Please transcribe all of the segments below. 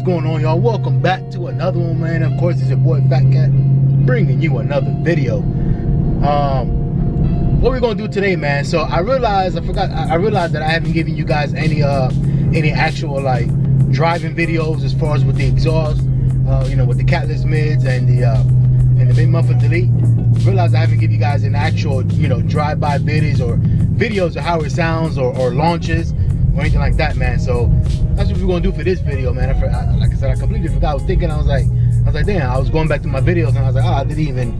going on, y'all? Welcome back to another one, man. Of course, it's your boy Fatkat bringing you another video. What we're gonna do today, man? So I realized that I haven't given you guys any actual like driving videos as far as with the exhaust, with the Catless mids and the mid muffler delete. Realized I haven't given you guys an actual drive-by videos of how it sounds or launches or anything like that, man. So that's what we're gonna do for this video, man. Like I said, I completely forgot. I was thinking, I was like, damn. I was going back to my videos and I was like, I didn't even,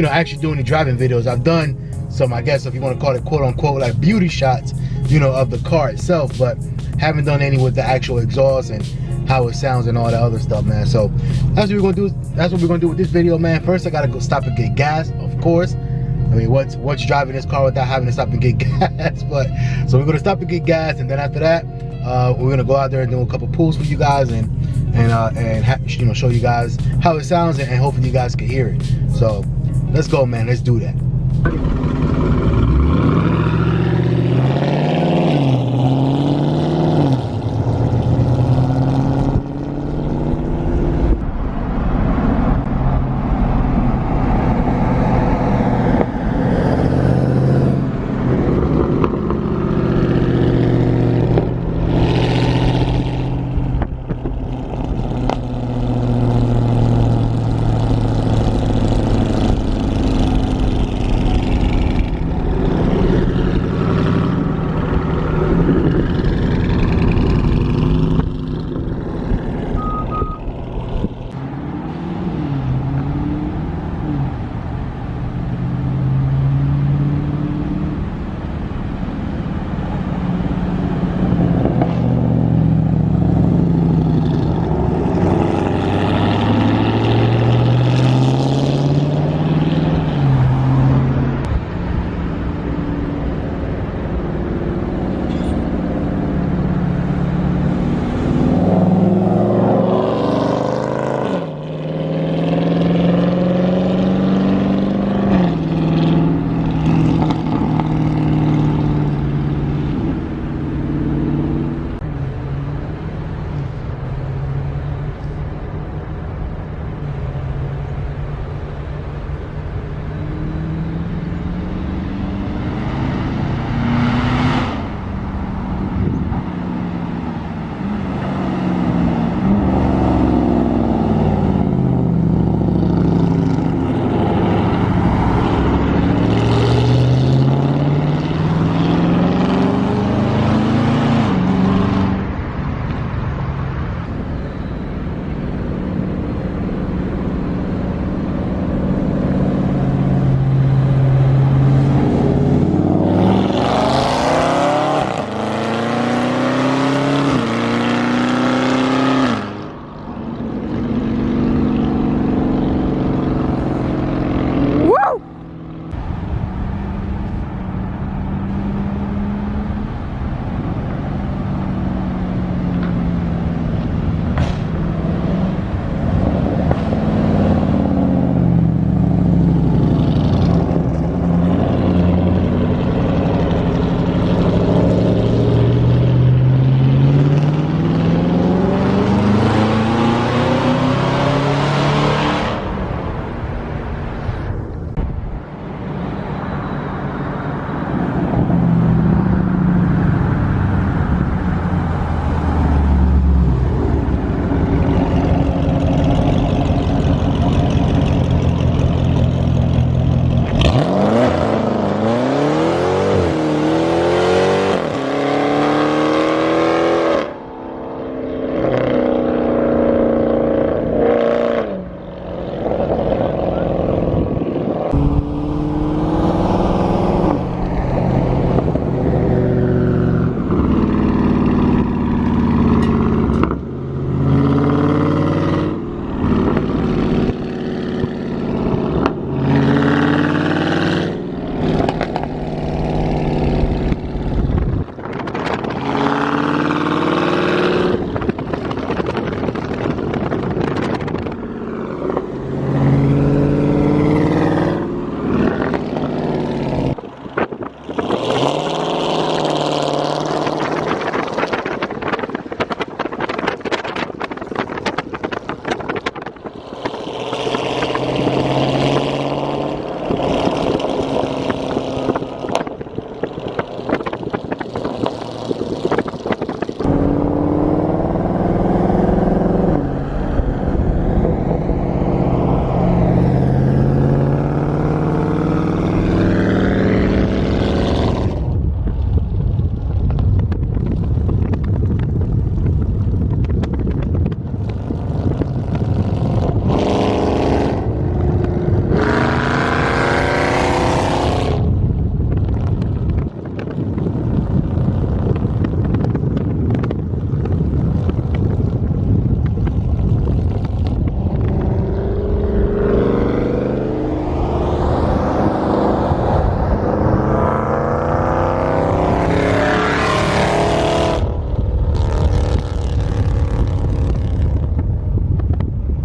actually do any driving videos. I've done some, I guess, if you want to call it quote unquote, like beauty shots, of the car itself, but haven't done any with the actual exhaust and how it sounds and all that other stuff, man. So that's what we're gonna do. That's what we're gonna do with this video, man. First, I gotta go stop and get gas, of course. I mean, what's driving this car without having to stop and get gas? But so we're gonna stop and get gas, and then after that, we're gonna go out there and do a couple pulls for you guys, and show you guys how it sounds, and hopefully you guys can hear it. So let's go, man. Let's do that.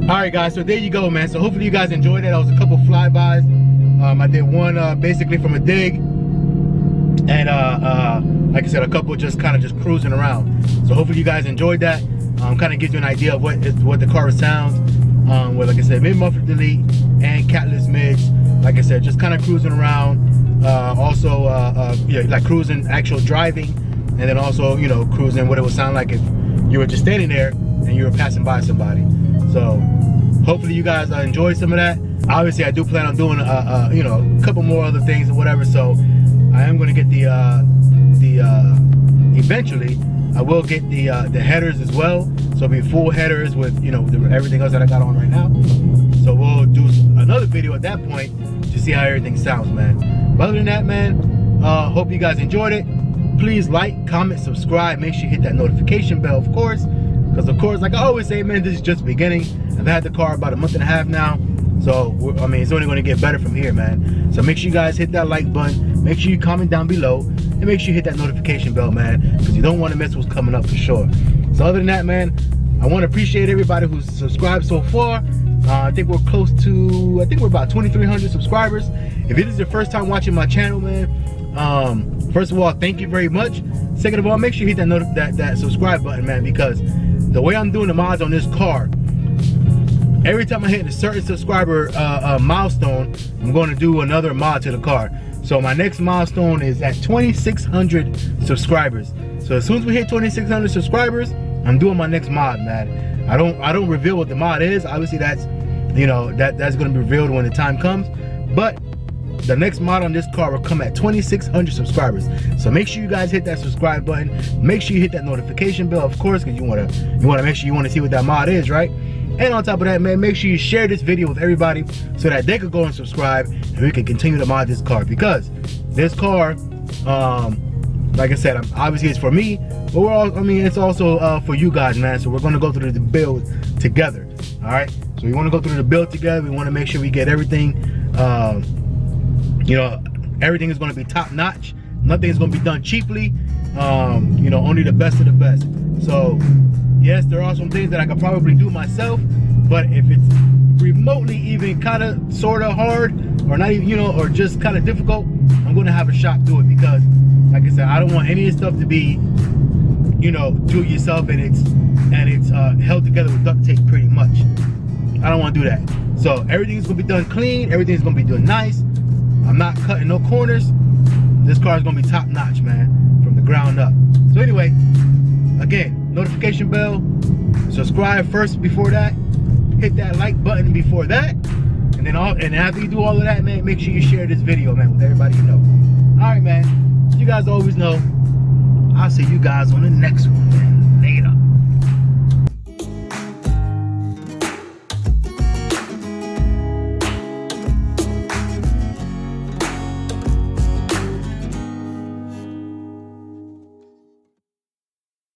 Alright guys, so there you go, man. So hopefully you guys enjoyed it. That was a couple flybys. I did one basically from a dig, and like I said, a couple just kind of just cruising around. So hopefully you guys enjoyed that. Kind of gives you an idea of what the car sounds. With, like I said, mid muffler delete and catless mids. Like I said, just kind of cruising around. Also, yeah, like cruising, actual driving, and then also, you know, cruising what it would sound like if you were just standing there and you were passing by somebody. So hopefully you guys enjoyed some of that. Obviously, I do plan on doing you know, a couple more other things or whatever. So I am going to get eventually I will get the headers as well. So it'll be full headers with, you know, everything else that I got on right now. So we'll do another video at that point to see how everything sounds, man. But other than that, man, hope you guys enjoyed it. Please like, comment, subscribe. Make sure you hit that notification bell, of course. Because, of course, like I always say, man, this is just beginning. I've had the car about a month and a half now. So, I mean, it's only going to get better from here, man. So make sure you guys hit that like button. Make sure you comment down below. And make sure you hit that notification bell, man. Because you don't want to miss what's coming up for sure. So other than that, man, I want to appreciate everybody who's subscribed so far. I think we're close to, I think we're about 2,300 subscribers. If it is your first time watching my channel, man, first of all, thank you very much. Second of all, make sure you hit that subscribe button, man, because the way I'm doing the mods on this car, every time I hit a certain subscriber milestone, I'm going to do another mod to the car. So my next milestone is at 2,600 subscribers. So as soon as we hit 2,600 subscribers, I'm doing my next mod, man. I don't reveal what the mod is. Obviously, that's, you know, that's going to be revealed when the time comes. But the next mod on this car will come at 2,600 subscribers. So make sure you guys hit that subscribe button. Make sure you hit that notification bell, of course, because you want to make sure you want to see what that mod is, right? And on top of that, man, make sure you share this video with everybody so that they could go and subscribe and we can continue to mod this car, because this car, like I said, obviously it's for me, but we're all, I mean, it's also for you guys, man. So we're going to go through the build together. All right, so we want to go through the build together. We want to make sure we get everything, you know, everything is going to be top notch. Nothing is going to be done cheaply. You know, only the best of the best. So yes, there are some things that I could probably do myself, but if it's remotely even kind of sort of hard, or not even, you know, or just kind of difficult, I'm going to have a shop do it, because like I said, I don't want any of this stuff to be, you know, do it yourself and it's held together with duct tape pretty much. I don't want to do that. So everything's going to be done clean, everything's going to be done nice. I'm not cutting no corners. This car is going to be top notch, man, from the ground up. So anyway, again, notification bell, subscribe first before that, hit that like button before that, and then and after you do all of that, man, make sure you share this video, man, with everybody you know. All right, man, you guys always know, I'll see you guys on the next one, man.